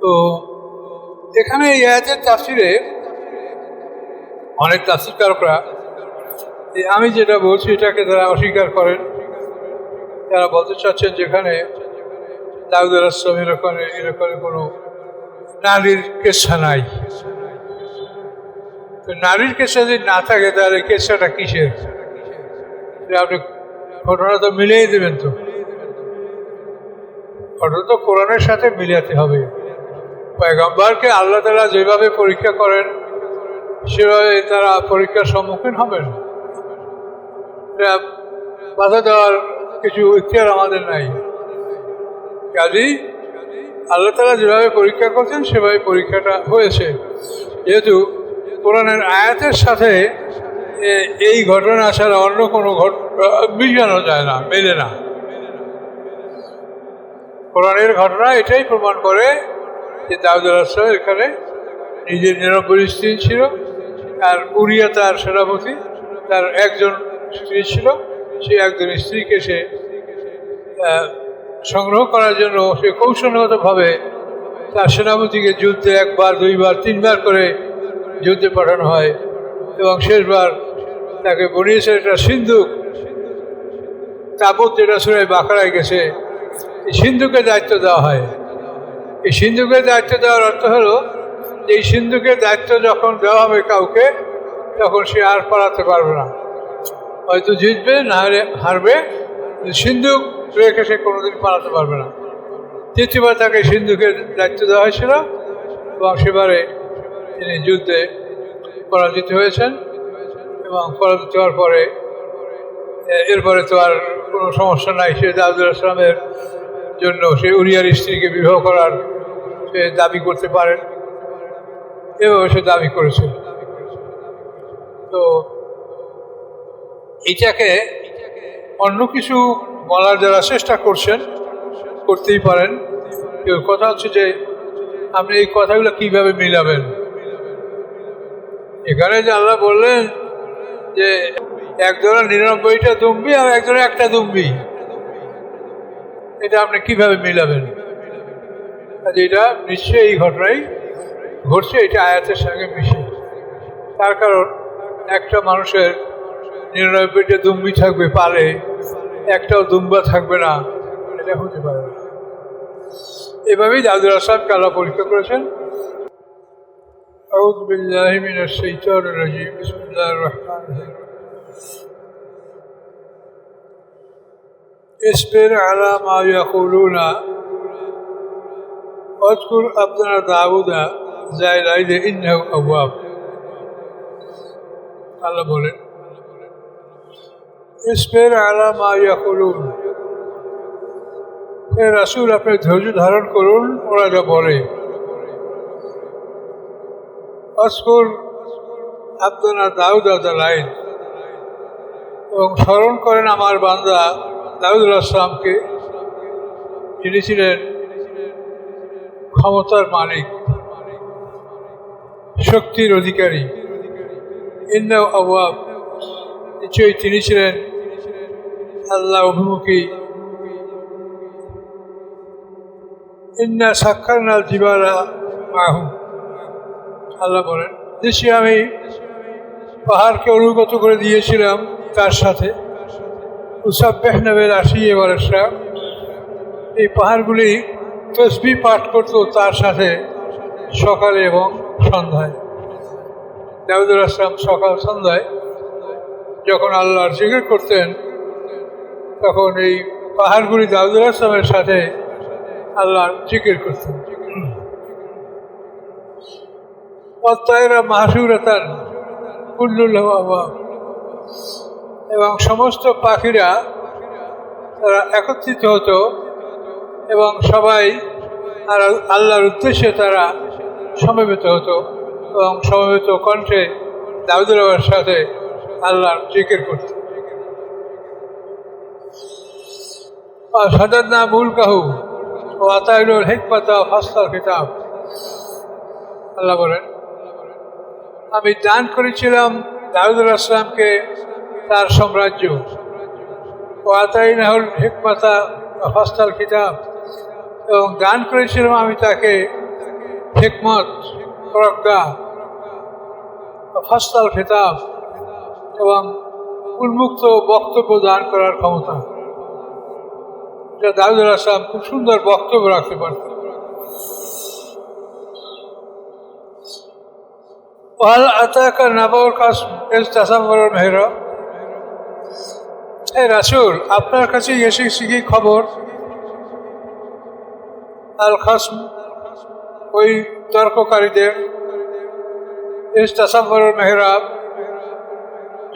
তো এখানে এই আয়াতের তাফসিরে অনেক তাফসিরকারকরা আমি যেটা বলছি এটাকে তারা অস্বীকার করেন। তারা বলতে চাচ্ছেন যেখানে দাউদ আলাইহিস সালাম এরকম কোনো নারীর কেচ্ছা নাই। তো নারীর কেচ্ছা যদি না থাকে তাহলে কেচ্ছাটা কিসের? আপনি ঘটনা তো মিলিয়ে দেবেন, তো ঘটনা তো কোরআনের সাথে মিলাতে হবে। পয়গম্বরকে আল্লাহ তাআলা যেভাবে পরীক্ষা করেন সেভাবে তারা পরীক্ষার সম্মুখীন হবেন। বাধা দেওয়ার কিছু ইখতিয়ার আমাদের নাই। কাজেই আল্লাহ তাআলা যেভাবে পরীক্ষা করছেন সেভাবে পরীক্ষাটা হয়েছে। যেহেতু কোরআনের আয়াতের সাথে এই ঘটনা ছাড়া অন্য কোনো ঘটনা মিলানো যায় না, মেলে না। কোরআনের ঘটনা এটাই প্রমাণ করে যে দাউদ আলাইহিস সালাম এখানে নিজের 99 স্ত্রী ছিল, আর উরিয়া তার সেনাপতি, তার একজন স্ত্রী ছিল। সেই একজন স্ত্রীকে সে সংগ্রহ করার জন্য সে কৌশলগতভাবে তার সেনাপতিকে যুদ্ধে 1 বার 2 বার 3 বার করে যুদ্ধে পাঠানো হয়, এবং শেষবার তাকে বনিয়েছে একটা সিন্ধুক, তাবুত যেটা সূরা বাকারায় গেছে, এই সিন্ধুকের দায়িত্ব দেওয়া হয়। এই সিন্ধুকের দায়িত্ব দেওয়ার অর্থ হলো যে এই সিন্ধুকের দায়িত্ব যখন দেওয়া হবে কাউকে, তখন সে আর পালাতে পারবে না। হয়তো জিতবে, না হলে হারবে, সিন্ধুক রেখে সে কোনোদিন পালাতে পারবে না। তৃতীয়বার তাকে সিন্ধুকের দায়িত্ব দেওয়া হয়েছিল, এবং সেবারে তিনি যুদ্ধে পরাজিত হয়েছেন। এবং পরাজিত হওয়ার পরে এরপরে তো আর কোনো সমস্যা নাই। সে দাউদ আলাইহিস সালামের জন্য সে উরিয়ার স্ত্রীকে বিবাহ করার সে দাবি করতে পারেন, এভাবে সে দাবি করেছে। তো এইটাকে অন্য কিছু বলার যারা চেষ্টা করছেন করতেই পারেন। কথা হচ্ছে যে আপনি এই কথাগুলো কিভাবে মিলাবেন। এখানে যে আল্লাহ বললেন যে একজনের 99টা দুম্বি আর একজনের একটা দুম্বি, এটা আপনি কিভাবে মিলাবেন? এটা নিশ্চয়ই এই ঘটনাই ঘটছে, এটা আয়াতের সঙ্গে মিশে। তার কারণ একটা মানুষের 99টা দুম্বি থাকবে পালে, একটাও দুম্বা থাকবে না, এটা হতে পারে না। এভাবেই দাউদ আলাইহিস সালামকে আল্লাহ পরীক্ষা করেছেন। আউযু বিল্লাহি মিনাশ শাইতানির রাজীম। বিসমিল্লাহির রহমানির রহিম। ইসবির আলা মা ইয়াকুলুনা ওয়াজকুর আবদানা দাউদা যায়লাইদে ইন্নাহু আওয়াব। আল্লাহ বলেন ইসবির আলা মা ইয়াকুলুন, হে রাসূল আপনি ধৈর্য ধারণ করুন ওরা যা বলে। ওয়াজকুর আবদানা দাউদা যায়লাইদ, এবং স্মরণ করেন আমার বান্দা দাউদ আলাইহিস সালামকে, যিনি ছিলেন ক্ষমতার মালিক, শক্তির অধিকারী। ইন্নাহু আওয়াব, নিশ্চয়ই তিনি ছিলেন আল্লাহ অভিমুখী। ইন্না সাক্কারনাল জিবালা মাহু, আল্লাহ বলেন নিশ্চয়ই আমি পাহাড়কে অনুগত করে দিয়েছিলাম তার সাথে। উসাব্বিহনা বিল আশিয়্যি ওয়াল ইশরাক, এই পাহাড়গুলি তসবিহ পাঠ করত তার সাথে সকালে এবং সন্ধ্যায়। দাউদ আলাইহিস সালাম সকাল সন্ধ্যায় যখন আল্লাহর জিকির করতেন, তখন এই পাহাড়গুলি দাউদ আলাইহিস সালামের সাথে আল্লাহর জিকির করতেন। ওয়াত-তায়রা মাহশুরাতান কুল্লু লাহু আওয়াব, এবং সমস্ত পাখিরা তারা একত্রিত হতো এবং সবাই আর আল্লাহর উদ্দেশ্যে তারা সমবেত হতো, এবং সমবেত কণ্ঠে দাউদ আলাইহিস সাথে আল্লাহর জিকির করত। সাদাদনা মুলকাহু ওয়া আতাইনাহুল হিকমাতা ওয়া ফাসসাল কিতাব, আল্লাহ বলেন আমি দান করেছিলাম দাউদ আলাইহিস সালামকে তার সাম্রাজ্য। ওয়া আতাইনাহুল হিকমাতা ওয়া ফাসসাল কিতাব, এবং দান করেছিলাম আমি তাকে হিকমত, প্রজ্ঞা, ফাস্তাল খেতাব এবং উন্মুক্ত বক্তব্য দান করার ক্ষমতা। দাউদ আলাইহিস সালাম খুব সুন্দর বক্তব্য রাখতে পারতেন। ওয়াল আতাকা নাবাউল কাসম ইজ তাসাওয়ারুল মেহরাব। হে রাসূল, আপনার কাছে এসেছে কি খবর আল খাসম, ওই তর্ককারীদের, ইজ তাসাওয়ারুল মেহরাব,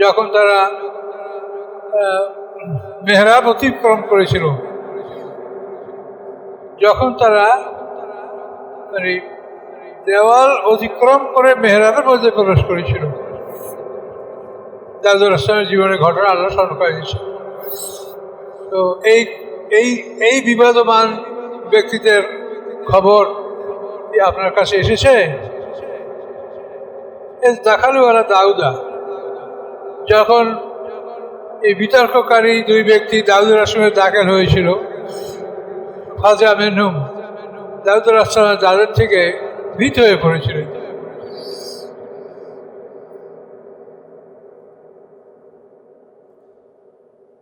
যখন তারা মেহরাব অতিক্রম করেছিল, যখন তারা দেওয়াল অতিক্রম করে মেহরাবের মধ্যে প্রবেশ করেছিল। দাউদ আলাইহিস সালামের জীবনের ঘটনা আল্লাহ স্মরণ করে দিচ্ছে। তো এই বিবাদমান ব্যক্তিদের খবর কি আপনার কাছে এসেছে? দেখালু আলা দাউদা, যখন এই বিতর্ককারী দুই ব্যক্তি দাউদের আশ্রমে দাখিল হয়েছিল, ফাজা মিনহুম, দাউদ আলাইহিস সালাম তাদের থেকে ভীত হয়ে পড়েছিলেন।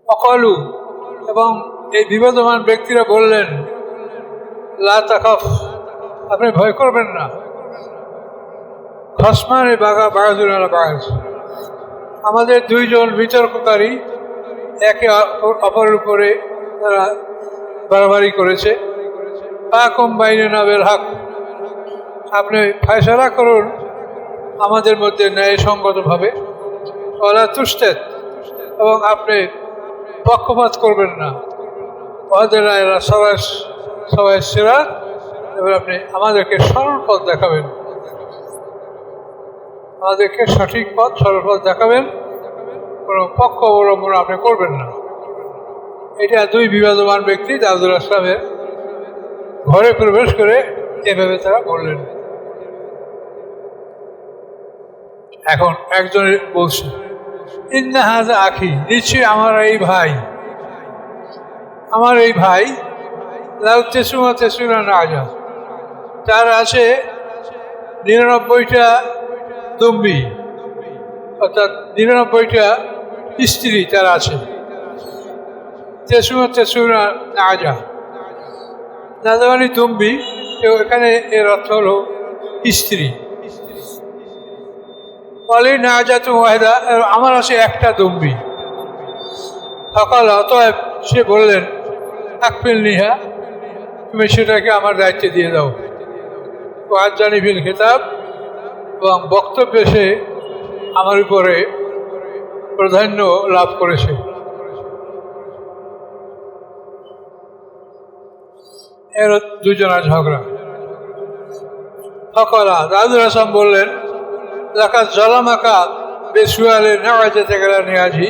অকালু, এবং এই বিবাদমান ব্যক্তিরা বললেন, লা তাখাফ, আপনি ভয় করবেন না। খসমানে বাগা বাগাজুন আলা বাগাজ, আমাদের দুইজন বিতর্ককারী একে অপরের উপরে তারা বাড়াবাড়ি করেছে। ফাকুম বাইনানা বিল হক, আপনি ফয়সালা করুন আমাদের মধ্যে ন্যায়সঙ্গতভাবে। ওয়ালা তুশতাত, এবং আপনি পক্ষপাত করবেন না। ওয়াহদিনা ইলা সাওয়াইস সিরাত, এবার আপনি আমাদেরকে সরল পথ দেখাবেন, আমাদেরকে সঠিক পথ, সরল পথ দেখাবেন, কোনো পক্ষ অবলম্বন আপনি করবেন না। এটা দুই বিবাদমান ব্যক্তি দাউদ আলাইহিস সালামের ঘরে প্রবেশ করে এভাবে তারা বললেন। এখন একজন বলছে, ইন্না হাযা আখি, নিশ্চয়ই আমার এই ভাই লাউ তেসুমা তেসুরা নাজা, তার আছে 99টা দুম্বি, অর্থাৎ 99টা স্ত্রী তার আছে। তেসুমা তেসুরা নাজা, নাজা মানে দুম্বি, এখানে এর অর্থ হলো স্ত্রী। বলে নাজাতু ওয়াহিদা, আমার আছে একটা দুম্বি। সকাল অতএব সে বললেন, আকফিল নিহা, তুমি সেটাকে আমার দায়িত্বে দিয়ে দাও। ওয়াজ জানিবিল খেতাব, এবং বক্তব্যে সে আমার উপরে প্রাধান্য লাভ করেছে। এর দুজনের ঝগড়া। সকলা দাউদ আলাইহিস সালাম বললেন, লাকাদ জালামাকা বিসুয়ালে নাওয়াজাতে গেলা নিয়াজি,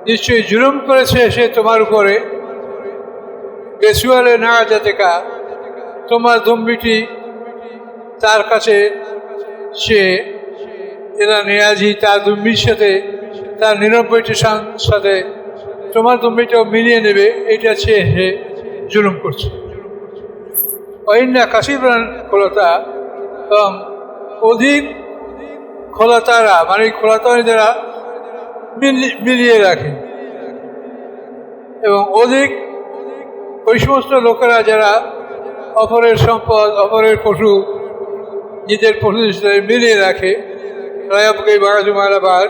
নিশ্চয়ই জুলুম করেছে সে তোমার উপরে। বেসুয়ালে নাওয়াজাতেকা, তোমার দুম্বিটি তার কাছে সে এরা নিয়াজি, তার দুম্বির সাথে, তার 99টির সাথে তোমার দুম্বিটাও মিলিয়ে নেবে, এটা সে জুলুম করছে। অইন্না কাসিরান খোলতা, এবং অধিক খোলাতারা, মানে খোলাতারা মিলিয়ে রাখে, এবং অধিক ওই সমস্ত লোকেরা যারা অপরের সম্পদ, অপরের পশু নিজের পশুদের সাথে মিলিয়ে রাখে, রায়াবকে বাগাজুমালাবার,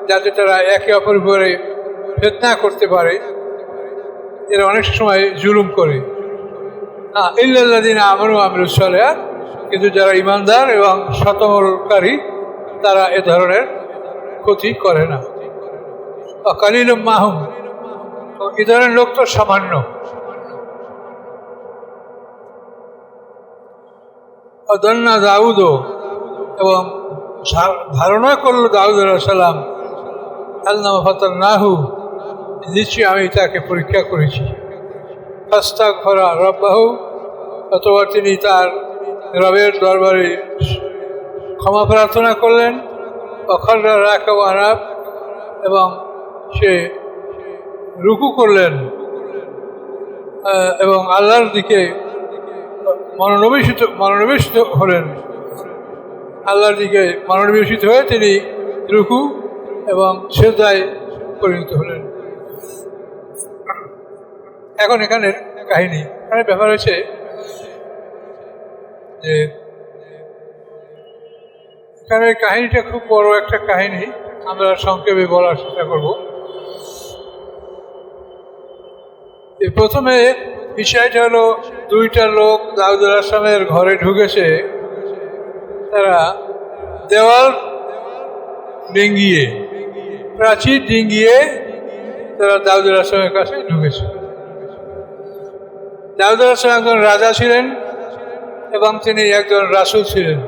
যাতে তারা একে অপরের উপরে ফিতনা করতে পারে, এরা অনেক সময় জুলুম করে। ইল্লাল্লাযীনা আমানু ওয়া আমিলুস সালিহাত, কিন্তু যারা ইমানদার এবং সতমলকারী তারা এ ধরনের ক্ষতি করে না। কালিলুম মাহুম, এ ধরনের লোক তো সামান্য। অদন্না দাউদ, এবং ধারণা করল দাউদ আলাইহিস সালাম, আল্লাহ ফাতান্নাহু, নিশ্চয়ই আমি তাকে পরীক্ষা করেছি। ফাস্তাগফারা রাব্বাহু, অথবা তিনি তার রবের দরবারে ক্ষমা প্রার্থনা করলেন। অখাররা রাকাওয়ানা, এবং সে রুকু করলেন এবং আল্লাহর দিকে মনোনিবেশিত হলেন, আল্লাহর দিকে মনোনিবেশিত হয়ে তিনি রুকু এবং সিজদায় পরিণত হলেন। এখন এখানের কাহিনী, এখানে ব্যাপার হচ্ছে যে এখানের কাহিনীটা খুব বড় একটা কাহিনী, আমরা সংক্ষেপে বলার চেষ্টা করব। প্রথমে বিষয়টা হলো, দুইটা লোক দাউদ আলাইহিস সালামের ঘরে ঢুকেছে, তারা দেওয়াল ডিঙ্গিয়ে, প্রাচীর ডিঙ্গিয়ে তারা দাউদ আলাইহিস সালামের কাছে ঢুকেছে। দাউদ আলাইহিস সালাম একজন রাজা ছিলেন এবং তিনি একজন রাসূল ছিলেন,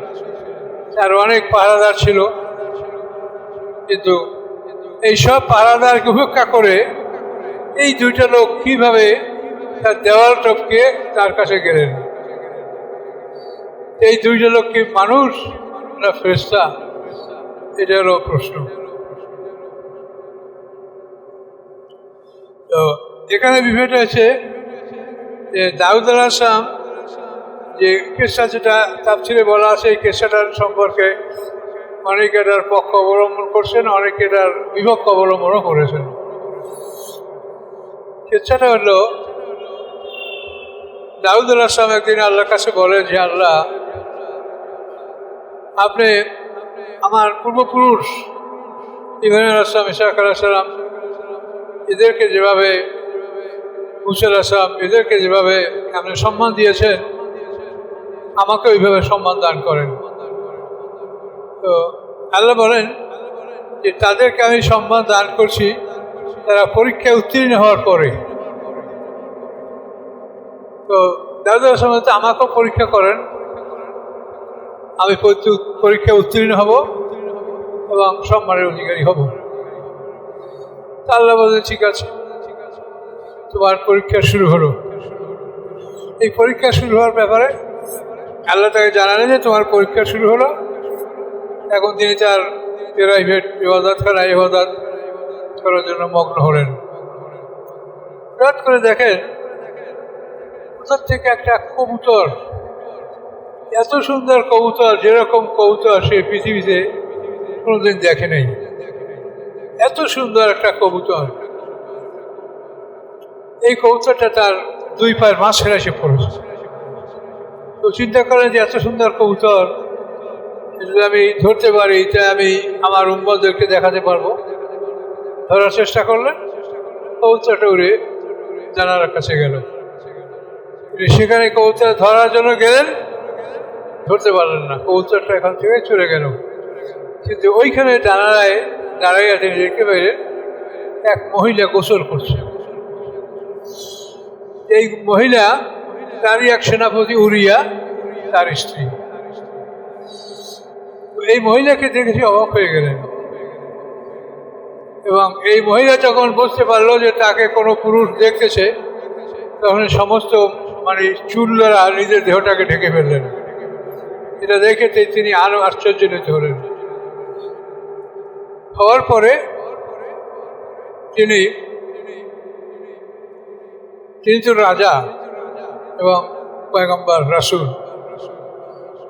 তার অনেক পাহারাদার ছিল, কিন্তু এই সব পাহারাদারকে উপেক্ষা করে এই দুইটা লোক কিভাবে তার দেওয়াল টপকে তার কাছে গেলেন? এই দুইটা লোক কি মানুষ না ফেরেশতা? এটা হলো প্রশ্ন। তো এখানে বিষয়টা হচ্ছে যে দাউদ আলাইহিস সালাম যে কেসটা, যেটা তাফসীরে বলা আছে, এই কেসটার সম্পর্কে অনেকে এটার পক্ষ অবলম্বন করছেন, অনেকে এটার বিপক্ষ অবলম্বনও করেছেন। কেসটাটা হলো, দাউদ আলাইহিস সালাম একদিন আল্লাহর কাছে বলে যে, আল্লাহ, আপনি আমার পূর্বপুরুষ ইব্রাহিম আলাইহিস সালাম, ইসহাক আলাইহিস সালাম, এদেরকে যেভাবে, মুসা আলাইহিস সালাম, এদেরকে যেভাবে আপনি সম্মান দিয়েছেন, আমাকে ওইভাবে সম্মান দান করেন। তো আল্লাহ বলেন যে তাদেরকে আমি সম্মান দান করছি তারা পরীক্ষায় উত্তীর্ণ হওয়ার পরে। তো দাউদ আলাইহিস সালাম তো আমাকেও পরীক্ষা করেন, আমি পরীক্ষায় উত্তীর্ণ হব এবং সম্মানের অধিকারী হব। তা আল্লাহ বলেন, ঠিক আছে, তোমার পরীক্ষা শুরু হলো। এই পরীক্ষা শুরু হওয়ার ব্যাপারে আল্লাহ তাকে জানালেন যে তোমার পরীক্ষা শুরু হলো। এখন তিনি তার প্রাইভেট ইবাদতখানায় ইবাদত করার জন্য মগ্ন হলেন। হঠাৎ করে দেখেন কোথার থেকে একটা কবুতর, এত সুন্দর কবুতর, যেরকম কবুতর সে পৃথিবীতে কোনোদিন দেখে নেই, এত সুন্দর একটা কবুতর। এই কবুতরটা তার দুই পায়ের মাঝখানে এসে পড়েছে। তো চিন্তা করেন যে এত সুন্দর কবুতর যদি আমি ধরতে পারি, তা আমি আমার উম্মতদেরকে দেখাতে পারবো। ধরার চেষ্টা করলেন, কবুতরটা উড়ে জানালার কাছে গেল। সেখানে কবুতর ধরার জন্য গেলেন, ধরতে পারলেন না, কবুতরটা এখান থেকে চলে গেল। কিন্তু ওইখানে জানালায় দাঁড়াইয়া তিনি দেখতে পেলেন এক মহিলা গোসল করছে। এই মহিলা তারই এক সেনাপতি উরিয়া, তার স্ত্রী। এই মহিলাকে দেখে অবাক হয়ে গেলেন, এবং এই মহিলা যখন বুঝতে পারলো যে তাকে কোনো পুরুষ দেখতেছে, তখন সমস্ত চুলরা নিজের দেহটাকে ঢেকে ফেললেন। এটা দেখে তিনি আরো আশ্চর্যান্বিত হলেন। হওয়ার পরে তিনি তো রাজা এবং পয়গম্বর রাসূল,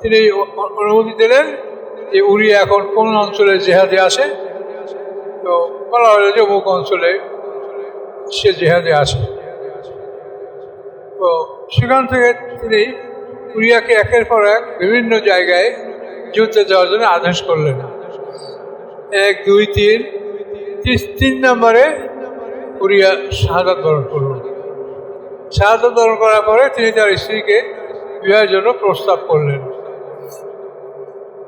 তিনি অনুমতি দিলেন যে উরিয়া এখন কোন অঞ্চলে জেহাদে আসে। তো বলা হলো যে অমুক অঞ্চলে সে জেহাদে আসে। তো সেখান থেকে তিনি উরিয়াকে একের পর এক বিভিন্ন জায়গায় যুদ্ধে যাওয়ার জন্য আদেশ করলেন। 1, 2, 3 নম্বরে উরিয়া শাহাদাত বরণ করলেন। শাহাদাত বরণ করার পরে তিনি তার স্ত্রীকে বিবাহের জন্য প্রস্তাব করলেন।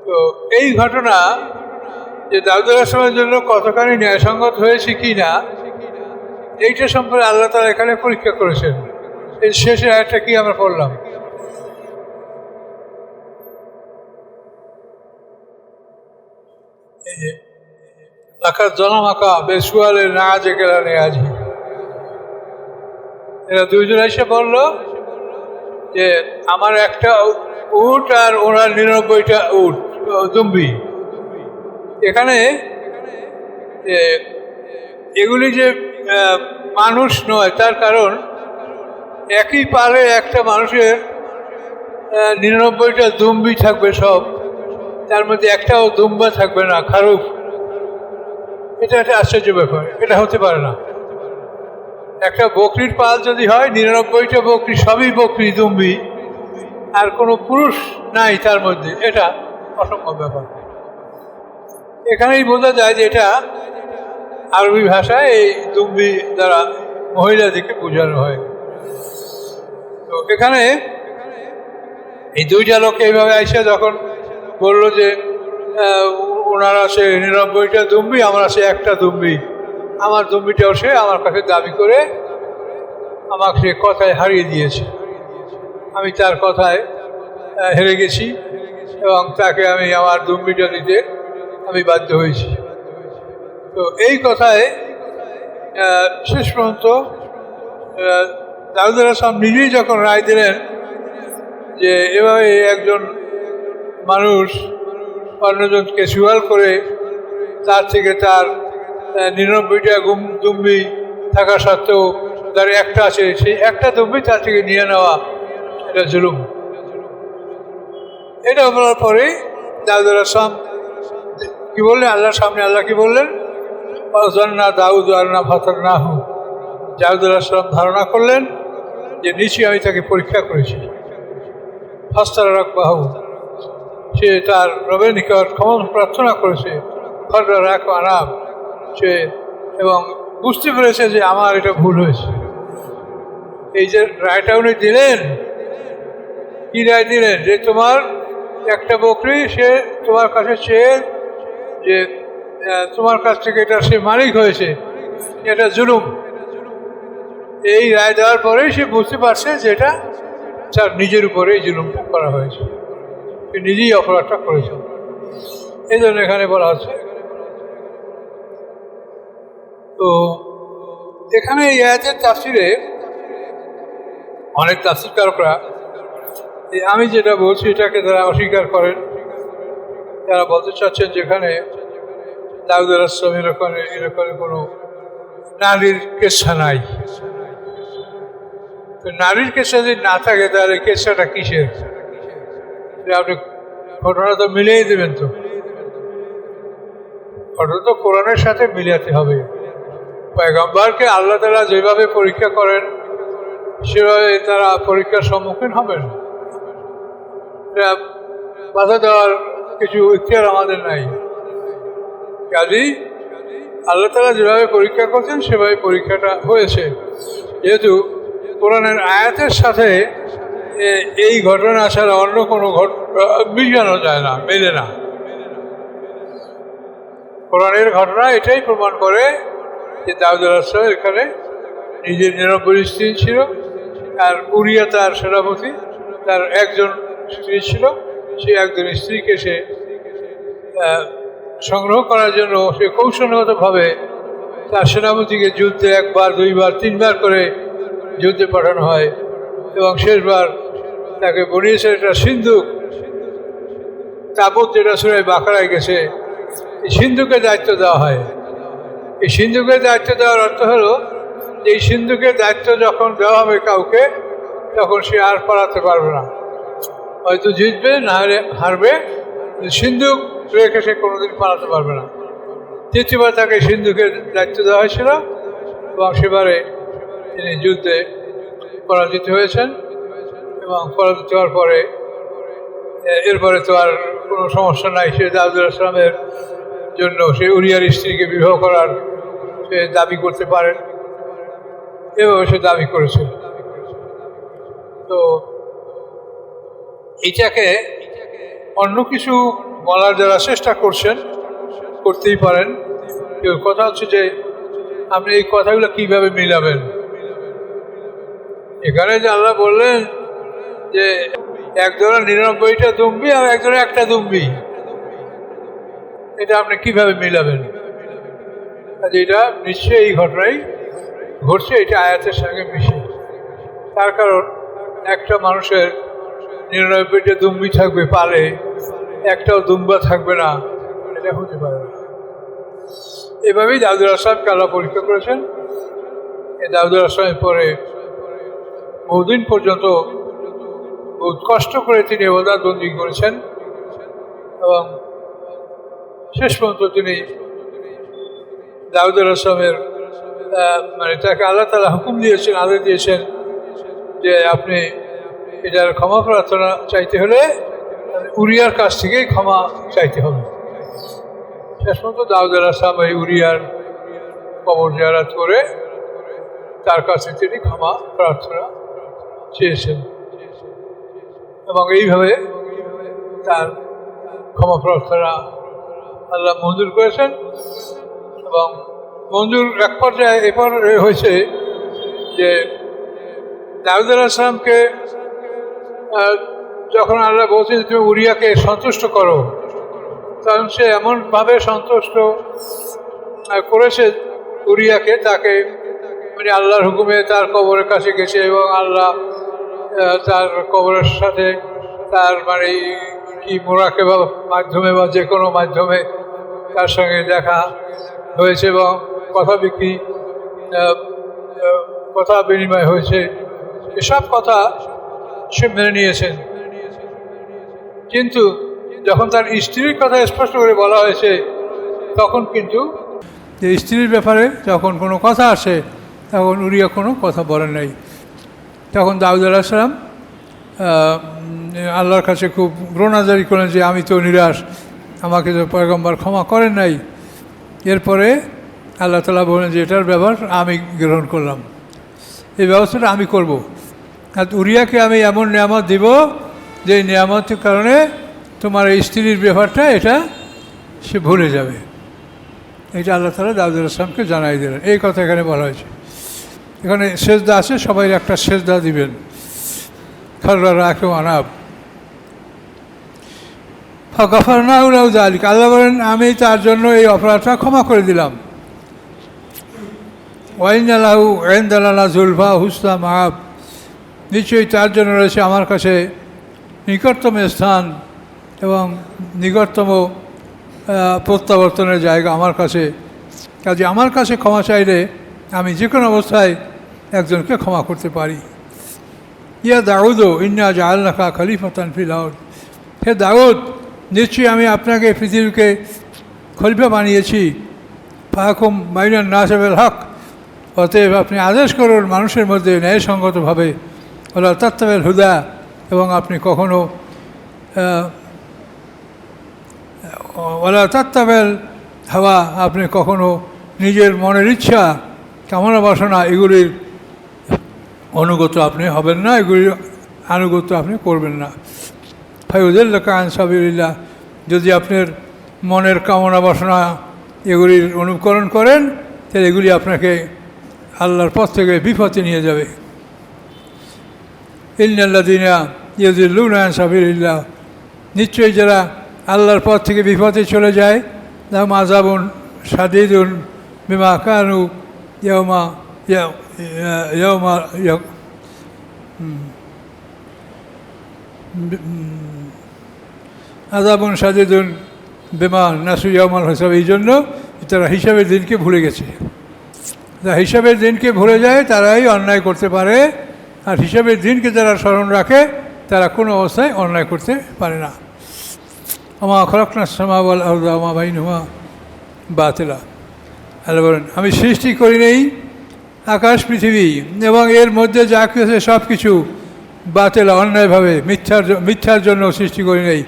তো এই ঘটনা যে দাউদ আলাইহিস সালামের জন্য কতখানি ন্যায়সঙ্গত হয়েছে কি না, এইটা সম্পর্কে আল্লাহ তাআলা এখানে পরীক্ষা করেছেন। এর শেষে আয়াতটা কি আমরা পড়লাম, এই যে লাকাদ যালামাকা বিসুআলি নাআজিকা লিআজি, এরা দুইজন এসে বলল যে আমার একটা উট আর ওনার 99টা উট দুম্বি। এখানে এগুলি যে মানুষ নয়, তার কারণ একই পালে একটা মানুষের 99টা দুম্বি থাকবে সব, তার মধ্যে একটাও দুম্বা থাকবে না, খারুফ। এটা একটা আশ্চর্য ব্যাপার, এটা হতে পারে না। একটা বকরির পাল যদি হয়, 99টা বকরি সবই বকরি দুম্বি, আর কোনো পুরুষ নাই তার মধ্যে, এটা অসম্ভব ব্যাপার। এখানেই বোঝা যায় যে এটা আরবি ভাষায় এই দুম্বি দ্বারা মহিলাদেরকে বোঝানো হয়। তো এখানে এই দুইটা লোক এইভাবে আইসা যখন বললো যে ওনার আছে 99টা দুম্বি, আমার আছে একটা দুম্বি, আমার দুম্বিটাও সে আমার কাছে দাবি করে আমাকে সে কথায় হারিয়ে দিয়েছে। আমি তার কথায় হেরে গেছি এবং তাকে আমি আমার দুম্বিটা দিতে আমি বাধ্য হয়েছি। তো এই কথায় শেষ পর্যন্ত দাউদ আলাইহিস সালাম নিজেই যখন রায় দিলেন যে এভাবে একজন মানুষ অন্যজনকে সুয়াল করে তার থেকে তার 99টা দুম্বি থাকা সত্ত্বেও তার একটা আছে, সেই একটা দুম্বি তার থেকে নিয়ে নেওয়া, এটা জুলুম। এটা বলার পরে দাউদ আলাইহিস সালাম কি বললেন আল্লাহর সামনে? আল্লাহ কি বললেন? দাউদ আল্লাহ ফাতানাহু, দাউদ আলাইহিস সালাম ধারণা করলেন যে নিশ্চয়ই আমি তাকে পরীক্ষা করেছি। ফাস্তারা রাখবাহু, সে তার রবের নিকট ক্ষমা প্রার্থনা করেছে, খররা রাখ আনাব, সে এবং বুঝতে পেরেছে যে আমার এটা ভুল হয়েছে। এই যে রায়টা উনি দিলেন, কি রায় দিলেন? যে তোমার একটা বকরি সে তোমার কাছে চেয়ে যে তোমার কাছ থেকে এটা সে মালিক হয়েছে, এটা জুলুম। এই রায় দেওয়ার পরেই সে বুঝতে পারছে যে এটা তার নিজের উপরেই জুলুমটা করা হয়েছে, সে নিজেই অপরাধটা করেছে। এই জন্য এখানে বলা হচ্ছে। তো এখানে এই আয়াতের তাফসিরে অনেক তাফসিরকারকরা আমি যেটা বলছি এটাকে তারা অস্বীকার করেন। তারা বলতে চাচ্ছেন যেখানে দাউদ আলাইহিস সালাম এরকম কোনো নারীর কেচ্ছা নাই। তো নারীর কেচ্ছা যদি না থাকে তাহলে কেচ্ছাটা কিসের? আপনি ঘটনা তো মিলিয়ে দেবেন, তো ঘটনা তো কোরআনের সাথে মিলাতে হবে। পয়গম্বরকে আল্লাহ তাআলা যেভাবে পরীক্ষা করেন সেভাবে তারা পরীক্ষার সম্মুখীন হবেন। বাধা দেওয়ার কিছু ইখতিয়ার আমাদের নাই। কাজেই আল্লাহ তাআলা যেভাবে পরীক্ষা করছেন সেভাবে পরীক্ষাটা হয়েছে। যেহেতু কোরআনের আয়াতের সাথে এই ঘটনা ছাড়া অন্য কোনো ঘটনা মিলানো যায় না, মেলে না। কোরআনের ঘটনা এটাই প্রমাণ করে যে দাউদ আলাইহিস সালাম এখানে নিজের 99 স্ত্রী ছিল, আর উরিয়া তার সেনাপতি, তার একজন স্ত্রী ছিল। সেই একজন স্ত্রীকে সে সংগ্রহ করার জন্য সে কৌশলগতভাবে তার সেনাপতিকে যুদ্ধে 1 বার 2 বার 3 বার করে যুদ্ধে পাঠানো হয় এবং শেষবার তাকে বনিয়েছে একটা সিন্ধুক, তাবুত, যেটা সূরা বাকারায় গেছে। এই সিন্ধুকের দায়িত্ব দেওয়া হয়। এই সিন্ধুকের দায়িত্ব দেওয়ার অর্থ হলো যে এই সিন্ধুকের দায়িত্ব যখন দেওয়া হবে কাউকে, তখন সে আর পালাতে পারবে না। হয়তো জিতবে, না হলে হারবে, সিন্ধুক রেখে সে কোনোদিন পালাতে পারবে না। তৃতীয়বার তাকে সিন্ধুকের দায়িত্ব দেওয়া হয়েছিল এবং সেবারে তিনি যুদ্ধে পরাজিত হয়েছেন এবং পরাজিত হওয়ার পরে এরপরে তো আর কোনো সমস্যা নাই। সে দাউদ আলাইহিস সালামের জন্য সে উরিয়ার স্ত্রীকে বিবাহ করার সে দাবি করতে পারেন, এভাবে সে দাবি করেছে। তো এইটাকে অন্য কিছু বলার যারা চেষ্টা করছেন করতেই পারেন। কথা হচ্ছে যে আপনি এই কথাগুলো কিভাবে মিলাবেন। এখানে যে আল্লাহ বললেন যে একজনের 99টা দুম্বি আর একজনের একটা দুম্বি, এটা আপনি কিভাবে মিলাবেন? এটা নিশ্চয়ই এই ঘটনাই ঘটছে, এটা আয়াতের সঙ্গে মিশে। তার কারণ একটা মানুষের 99টা দুম্বি থাকবে পালে, একটাও দুম্বা থাকবে না, এটা হতে পারে না। এভাবেই দাউদ আলাইহিস সালামকে আল্লাহ পরীক্ষা করেছেন। এই দাউদ আলাইহিস সালামের পরে বহুদিন পর্যন্ত বহুত কষ্ট করে তিনি ইবাদত বন্দী করেছেন এবং শেষ পর্যন্ত তিনি দাউদ আলাইহিসসালামের মানে তাকে আল্লাহ তাআলা হুকুম দিয়েছেন, আদেশ দিয়েছেন যে আপনি এটার ক্ষমা প্রার্থনা চাইতে হলে উরিয়ার কাছ থেকেই ক্ষমা চাইতে হবে। শেষ পর্যন্ত দাউদ আলাইহিসসালাম এই উরিয়ার কবর জিয়ারত করে তার কাছে তিনি ক্ষমা প্রার্থনা চেয়েছেন এবং এইভাবে তার ক্ষমা প্রার্থনা আল্লাহ মঞ্জুর করেছেন। এবং মঞ্জুর এক পর্যায়ে এরপর হয়েছে যে দাউদ আলাইহিসসালামকে যখন আল্লাহ বলছে তুমি উরিয়াকে সন্তুষ্ট করো, তখন সে এমনভাবে সন্তুষ্ট করেছে উরিয়াকে, তাকে মানে আল্লাহর হুকুমে তার কবরের কাছে গেছে এবং আল্লাহ তার কবরের সাথে তার মানে কি মোরাকেবা মাধ্যমে বা যে কোনো মাধ্যমে তার সঙ্গে দেখা হয়েছে এবং কথা বিনিময় হয়েছে। এসব কথা সে মেনে নিয়েছেন, কিন্তু যখন তার স্ত্রীর কথা স্পষ্ট করে বলা হয়েছে তখন কিন্তু যে স্ত্রীর ব্যাপারে যখন কোনো কথা আসে তখন উরিয়া কোনো কথা বলেন নাই। তখন দাউদ আলাইহিসসালাম আল্লাহর কাছে খুব রোনাজারি করেন যে আমি তো নিরাশ, আমাকে তো পয়গম্বর ক্ষমা করেন নাই। এরপরে আল্লাহ তাআলা বলেন যে এটার ব্যাপার আমি গ্রহণ করলাম, এই ব্যবস্থাটা আমি করব। আর উরিয়াকে আমি এমন নিয়ামত দিব যে নিয়ামতের কারণে তোমার এই স্ত্রীর ব্যাপারটা এটা সে ভুলে যাবে। এটা আল্লাহ তাআলা দাউদ আলাইহিসসালামকে জানাই দিলেন। এই কথা এখানে বলা হয়েছে। এখানে সেজদা আছে, সবাই একটা সেজদা দিবেন। খাররা রাখেও আনাব ফাগাফারনাহু লাহু যালিকা, আল্লাহ বলেন আমি তার জন্য এই অপরাধটা ক্ষমা করে দিলাম। ওয়াইন্না লাহু ইনদানা যুলফা হুসনা মাআব, নিশ্চয়ই তার জন্য রয়েছে আমার কাছে নিকটতম স্থান এবং নিকটতম প্রত্যাবর্তনের জায়গা আমার কাছে। কাজে আমার কাছে ক্ষমা চাইলে আমি যে কোনো অবস্থায় একজনকে ক্ষমা করতে পারি। ইয়া দাউদ ইন্না জাআলনাকা খলিফাতান ফিল আরদ, হে দাউদ নিশ্চয়ই আমি আপনাকে পৃথিবীকে খলিফা বানিয়েছি। ফাহকুম বাইনান নাস বিল হক, অতএব আপনি আদেশ করুন মানুষের মধ্যে ন্যায়সঙ্গতভাবে। ওয়ালা তাত্তাবিল হুদা, এবং আপনি কখনো ওয়ালা তাত্তাবিল হাওয়া, আপনি কখনো নিজের মনের ইচ্ছা কামনা বাসনা এগুলির অনুগত আপনি হবেন না, এগুলির আনুগত্য আপনি করবেন না। ফায়ুদিল্লাকা আন সাবিলিল্লাহ, যদি আপনার মনের কামনা বাসনা এগুলির অনুকরণ করেন তাহলে এগুলি আপনাকে আল্লাহর পথ থেকে বিপথে নিয়ে যাবে। ইন্নাল্লাযীনা ইয়াযিল্লুনা আন সাবিলিল্লাহ, নিশ্চয়ই যারা আল্লাহর পথ থেকে বিপথে চলে যায় লাহুম আযাবুন শাদীদুন বিমা কানু আযাবুন শাদীদুন বিমা নাসু ইয়াওমাল হিসাব, এই জন্য তারা হিসাবের দিনকে ভুলে গেছে। যারা হিসাবের দিনকে ভুলে যায় তারাই অন্যায় করতে পারে, আর হিসাবের দিনকে যারা স্মরণ রাখে তারা কোনো অবস্থায় অন্যায় করতে পারে না। আমা খলাকনাস সামাওয়াতি ওয়াল আরদা ওয়া মা বাইনাহুমা বাতিলা, আল্লাহ বলেন আমি সৃষ্টি করি নেই আকাশ পৃথিবী এবং এর মধ্যে যা কিছু সব কিছু বাতিলা, অন্যায়ভাবে মিথ্যার জন্য সৃষ্টি করি নেই।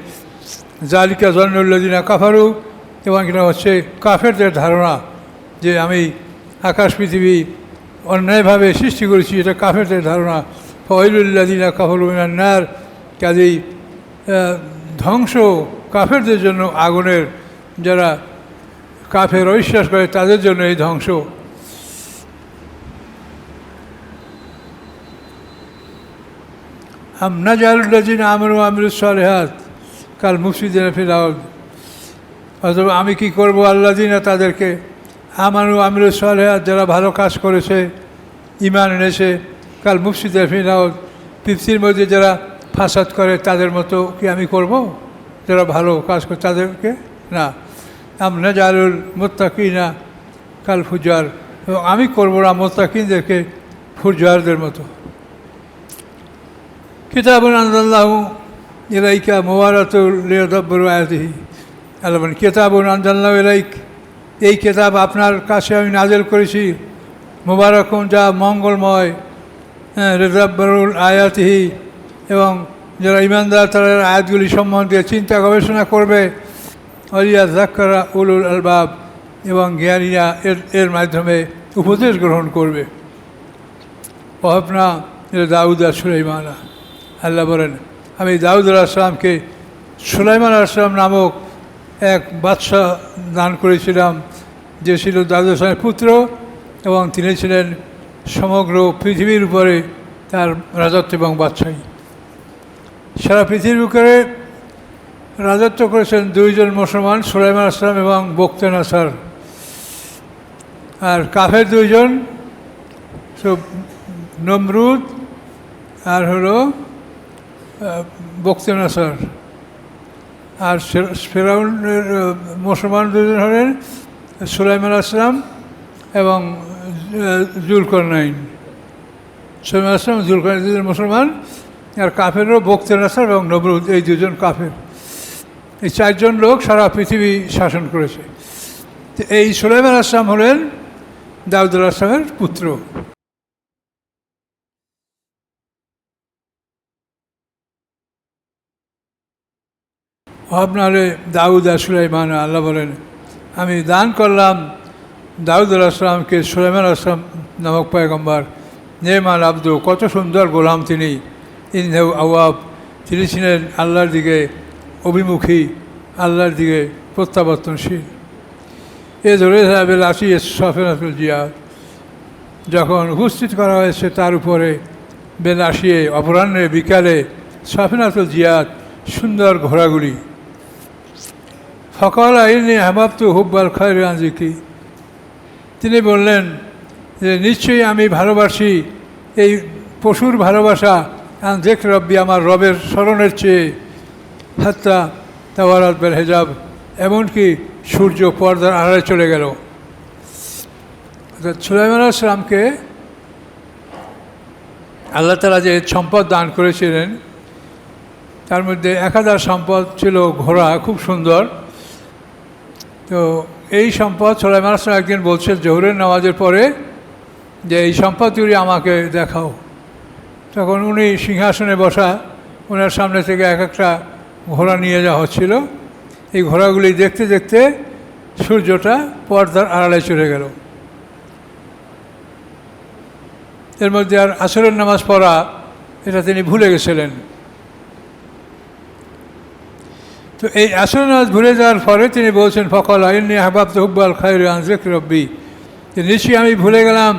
যালিকা যন্নুল্লাযিনা কাফারু, এবং এটা হচ্ছে কাফেরদের ধারণা যে আমি আকাশ পৃথিবী অন্যায়ভাবে সৃষ্টি করেছি, এটা কাফেরদের ধারণা। ফাওয়াইলুল্লাযিনা কাফারু মিনান নার, কাজেই ধ্বংস কাফেরদের জন্য আগুনের, যারা কাফের অবিশ্বাস করে তাদের জন্য এই ধ্বংস। আম নাজআলুল্লাযিনা আমানু ওয়া আমিলুস সালিহাত কাল মুফসিদিনা ফিল আরদ, অথবা আমি কি করব আল্লাযিনা তাদেরকে আমানু আমিলুস সালিহাত, যারা ভালো কাজ করেছে ঈমান এনেছে, কাল মুফসিদিনা ফিল আরদ, পৃথিবীর মধ্যে যারা ফাসাদ করে তাদের মতো কি আমি করব? যারা ভালো কাজ করে তাদেরকে না। আম নাজআলুল মুত্তাকিনা কাল ফুজ্জার, এবং আমি করবো না মুত্তাকিনদেরকে ফুজ্জারদের মতো। কিতাবুন আনজালনাহু ইলাইকা মুবারাকুল লিয়াদাব্বারু আয়াতিহি। আল্লাহ বলেন কিতাবুন আনজালনাহু ইলাইক, এই কিতাব আপনার কাছে আমি নাযিল করেছি, মুবারাকুন যা মঙ্গলময়, লিয়াদাব্বারু আয়াতিহি, এবং যারা ইমানদার তারা আয়াতগুলি সম্বন্ধে চিন্তা গবেষণা করবে, ওয়ালিয়াযাক্কারা উলুল আলবাব, এবং জ্ঞানীরা এর মাধ্যমে উপদেশ গ্রহণ করবে। ওয়াহাবনা দাউদ আর সুলাইমানা, আল্লাহ বলেন আমি দাউদ আলাইহিসসালামকে সুলাইমান আলাইহিসসালাম নামক এক বাদশাহ দান করেছিলাম, যে ছিল দাউদ আলাইহিসসালামের পুত্র, এবং তিনি ছিলেন সমগ্র পৃথিবীর উপরে তার রাজত্ব এবং বাদশাহী। সারা পৃথিবীর উপরে রাজত্ব করেছেন দুইজন মুসলমান, সুলাইমান আলাইহিস সালাম এবং বখতিয়ানাসার। আর কাফের দুইজন, সব নমরুদ আর হলো বখতিয়ানাসার। আর ফেরাউনের মুসলমান দুজন হলেন সুলাইমান আলাইহিস সালাম এবং যুলকারনাইন। সুলাইমান আলাইহিস সালাম যুলকারনাইন দুজন মুসলমান, আর কাফেরও বখতিয়ানাসার এবং নমরুদ, এই দুজন কাফের। এই চারজন লোক সারা পৃথিবী শাসন করেছে। এই সুলাইমান আলাইহিস সালাম হলেন দাউদ আলাইহিস সালামের পুত্র। আপনারে দাউদ আর সুলাইমান, আল্লাহ বলেন আমি দান করলাম দাউদ আলাইহিস সালামকে সুলাইমান আলাইহিস সালাম নামক পয়গম্বর। নেমান আব্দু, কত সুন্দর গোলাম তিনি। ইন্নাহু আওয়াব, তিনি ছিলেন আল্লাহর দিকে অভিমুখী, আল্লাহর দিকে প্রত্যাবর্তনশীল। এ ধরে সাহেবের আসি সাফিনাতুল জিয়াদ, যখন উপস্থিত করা হয়েছে তার উপরে বেল আসিয়ে অপরাহ্নে বিকালে সাফিনাতুল জিয়াদ, সুন্দর ঘোড়াগুলি। ফকাল আইনি আহবাবতু হুব্বাল খায়রি আন যিকরি, তিনি বললেন যে নিশ্চয়ই আমি ভালোবাসি এই পশুর ভালোবাসা, আন যিকরি রব্বি, আমার রবের স্মরণের চেয়ে, হাত্তা তাওয়ারাত বিল হিজাব, এমনকি সূর্য পর্দার আড়ালে চলে গেল। অর্থাৎ সুলাইমান আলাইহিস সালামকে আল্লাহ তাআলা যে সম্পদ দান করেছিলেন, তার মধ্যে 1000 সম্পদ ছিল ঘোড়া, খুব সুন্দর। তো এই সম্পদ সুলাইমান আলাইহিস সালাম একদিন বলছেন জোহরের নামাজের পরে যে এই সম্পদগুলি আমাকে দেখাও। তখন উনি সিংহাসনে বসা, ওনার সামনে থেকে এক একটা ঘোড়া নিয়ে যাওয়া হচ্ছিল। এই ঘোড়াগুলি দেখতে দেখতে সূর্যটা পর্দার আড়ালে চলে গেল। এর মধ্যে আর আসরের নামাজ পড়া, এটা তিনি ভুলে গেছিলেন। তো এই আসরের নামাজ ভুলে যাওয়ার পরে তিনি বলছেন ফকাল ইন্নী আহবাবতু হুব্বাল খায়রি আন যিকরি রব্বি, নিশ্চয়ই আমি ভুলে গেলাম,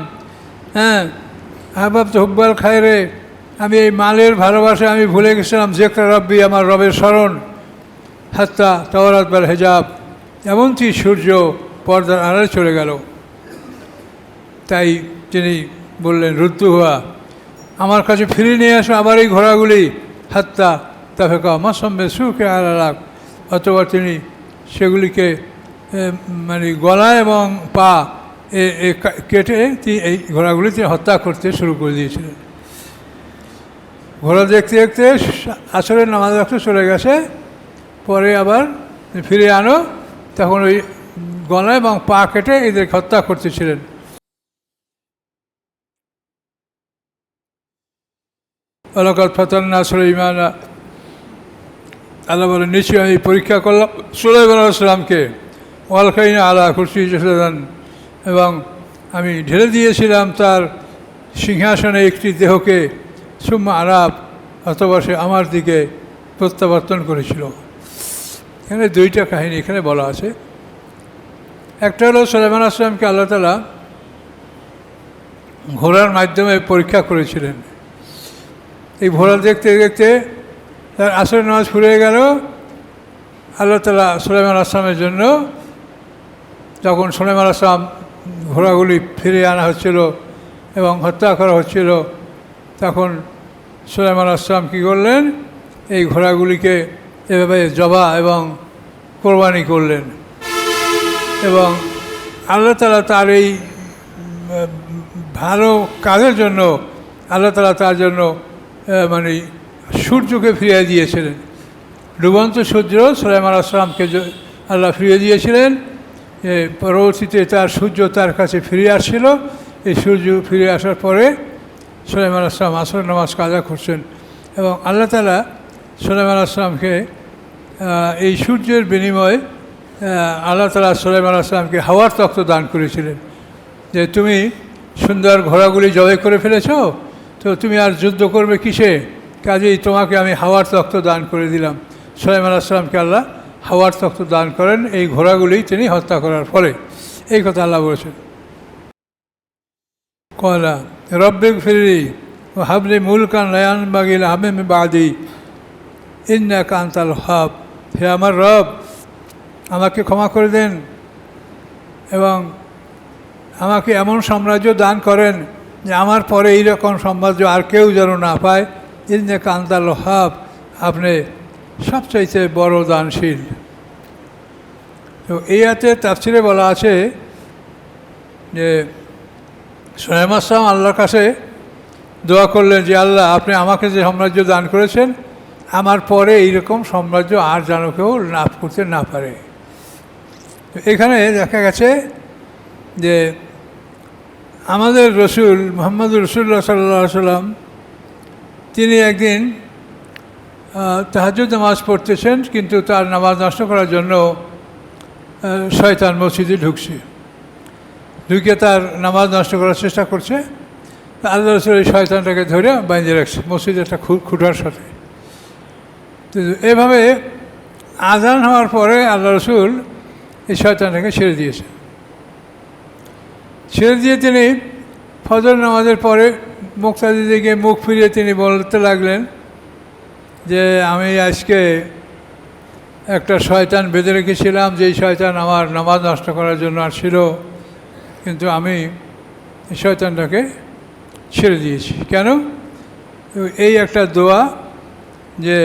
আহবাবতু হুব্বাল খায়রে, আমি এই মালের ভালোবাসা আমি ভুলে গেছিলাম, যিকরি রব্বি, আমার রবের স্মরণ, হাত্তা তাওয়ারাত বিল হিজাব, এমনকি সূর্য পর্দার আড়ালে চলে গেল। তাই তিনি বললেন রুদ্দুহা, আমার কাছে ফিরিয়ে নিয়ে আসো আবার এই ঘোড়াগুলি, হাত্তা তাফেকা মাসম্বে সুখে আলালাক, অথবা তিনি সেগুলিকে মানে গলা এবং পা কেটে এই ঘোড়াগুলি তিনি হত্যা করতে শুরু করে দিয়েছিলেন। ঘোড়া দেখতে দেখতে আসরের নামাজ রাখতে চলে গেছে, পরে আবার ফিরে আনো, তখন ওই গলা এবং পা কেটে এদের হত্যা করতেছিলেন। ওয়ালাকাদ ফাতান্না সুলাইমানা, আল্লাহ বলেন নিশ্চয়ই আমি পরীক্ষা করলাম সুলাইমান আলাইহিস সালামকে, ওয়ালকাইনা আলা কুরসিয়্যি জাসাদান, এবং আমি ঢেলে দিয়েছিলাম তার সিংহাসনে একটি দেহকে, সুম্মা আরাব, অথবা সে আমার দিকে প্রত্যাবর্তন করেছিল। এখানে দুইটা কাহিনী এখানে বলা আছে। একটা হলো সুলাইমান আলাইহিস সালামকে আল্লাহ তাআলা ঘোড়ার মাধ্যমে পরীক্ষা করেছিলেন। এই ঘোড়া দেখতে দেখতে তার আসরের নামাজ ফুরিয়ে গেল। আল্লাহ তাআলা সুলাইমান আলাইহিস সালামের জন্য, যখন সুলাইমান আলাইহিস সালাম ঘোড়াগুলি ফিরিয়ে আনা হচ্ছিল এবং হত্যা করা হচ্ছিল, তখন সুলাইমান আলাইহিস সালাম কী করলেন, এই ঘোড়াগুলিকে এভাবে জবা এবং কোরবানি করলেন। এবং আল্লাহ তাআলা তার এই ভালো কাজের জন্য আল্লাহ তাআলা তার জন্য মানে সূর্যকে ফিরিয়ে দিয়েছিলেন। ডুবন্ত সূর্য সুলাইমান আলাইহিস সালামকে আল্লাহ ফিরিয়ে দিয়েছিলেন। পরবর্তীতে তার সূর্য তার কাছে ফিরে আসছিল। এই সূর্য ফিরে আসার পরে সুলাইমান আলাইহিস সালাম আসর নামাজ কাজা করছেন এবং আল্লাহ তাআলা সুলাইমান আলাইহিস সালামকে এই সূর্যের বিনিময়ে আল্লাহ তাআলা সুলাইমান আলাইহিস সালামকে হাওয়ার তখ্ত দান করেছিলেন যে তুমি সুন্দর ঘোড়াগুলি জবাই করে ফেলেছ, তো তুমি আর যুদ্ধ করবে কিসে, কাজেই তোমাকে আমি হাওয়ার তখ্ত দান করে দিলাম। সুলাইমান আলাইহিস সালামকে আল্লাহ হাওয়ার তখ্ত দান করেন এই ঘোড়াগুলি তিনি হত্যা করার ফলে। এই কথা আল্লাহ বলেছেন। কলা রব্বিক ফিরলি ও হাবলি মুলকান লায়ান বাগিল হামিম বাদি ইন্নাকা আনতাল ওয়াহ্হাব। হে আমার রব, আমাকে ক্ষমা করে দেন এবং আমাকে এমন সাম্রাজ্য দান করেন যে আমার পরে এইরকম সাম্রাজ্য আর কেউ যেন না পায়। ইন্নাকা আনতাল ওয়াহ্হাব, আপনি সবচাইতে বড় দানশীল। তো এই আয়াতে তাফসিরে বলা আছে যে সুলাইমান আলাইহিস সালাম আল্লাহর কাছে দোয়া করলেন যে আল্লাহ, আপনি আমাকে যে সাম্রাজ্য দান করেছেন আমার পরে এইরকম সাম্রাজ্য আর যেন কেউ লাভ করতে না পারে। তো এখানে দেখা গেছে যে আমাদের রসুল মুহাম্মদুর রাসূলুল্লাহ সাল্লাল্লাহু আলাইহি সাল্লাম তিনি একদিন তাহাজ্জুদ নামাজ পড়তেছেন, কিন্তু তার নামাজ নষ্ট করার জন্য শয়তান মসজিদে ঢুকে তার নামাজ নষ্ট করার চেষ্টা করছে। আল্লাহ রসুল এই শয়তানটাকে ধরে বাইন্ধে রাখছে মসজিদে একটা খুঁটার সাথে। তো এভাবে আজান হওয়ার পরে আল্লাহ রসুল এই শয়তানটাকে ছেড়ে দিয়ে তিনি ফজর নামাজের পরে মুক্তাদি দিকে মুখ ফিরিয়ে তিনি বলতে লাগলেন যে আমি আজকে একটা শয়তান বেঁধে রেখেছিলাম, যেই শয়তান আমার নামাজ নষ্ট করার জন্য আসছিল, কিন্তু আমি এই শয়তানটাকে ছেড়ে দিয়েছি। কেন? এই একটা দোয়া যে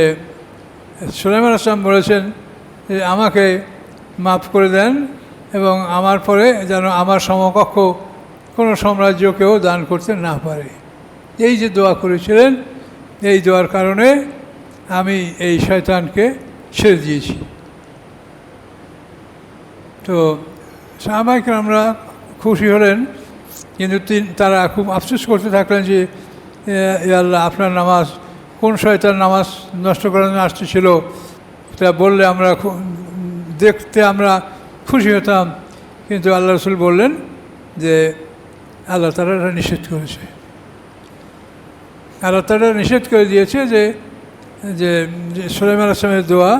সুলাইমান আলাইহিস সালাম বলেছেন যে আমাকে মাফ করে দেন এবং আমার পরে যেন আমার সমকক্ষ কোনো সাম্রাজ্য কেউ দান করতে না পারে। এই যে দোয়া করেছিলেন, এই দোয়ার কারণে আমি এই শয়তানকে ছেড়ে দিয়েছি। তো সাহাবায়ে কেরামরা খুশি হলেন, কিন্তু তারা খুব আফসোস করতে থাকলেন যে আল্লাহ, আপনার নামাজ কোন শয়তান নামাজ নষ্ট করার জন্য আসতেছিল, এটা বললে আমরা দেখতে আমরা খুশি হতাম। কিন্তু আল্লাহ রসুল বললেন যে আল্লাহ তাআলা এটা নিষেধ করেছে। আল্লাহ তাআলা নিষেধ করে দিয়েছে যে যে সুলাইমান আলাইহিস সালামের দোয়া,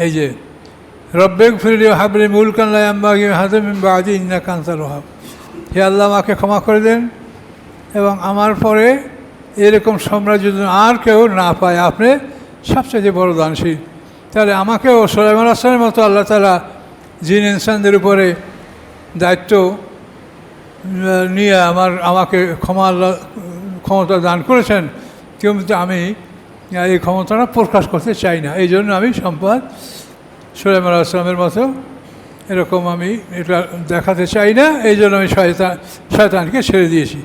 এই যে রব্বিক ফিরলি ওয়া হাবলি মুলকান লা ইয়ানবাগি লিআহাদিন মিন বা'দি ইন্নাকা আনতাল ওয়াহ্হাব। হে আল্লাহ, আমাকে ক্ষমা করে দেন এবং আমার পরে এরকম সাম্রাজ্য আর কেউ না পায়, আপনি সবচেয়ে বড় দানশীল। তাহলে আমাকেও সুলাইমান আলাইহিস সালামের মতো আল্লাহ তাআলা জিন ইনসানদের উপরে দায়িত্ব নিয়ে আমাকে ক্ষমতা দান করেছেন, কিন্তু আমি এই ক্ষমতাটা প্রকাশ করতে চাই না। এই জন্য আমি সম্পদ সুলাইমান আলাইহিস সালামের মতো এরকম আমি এটা দেখাতে চাই না। এই জন্য আমি শয়তানকে ছেড়ে দিয়েছি।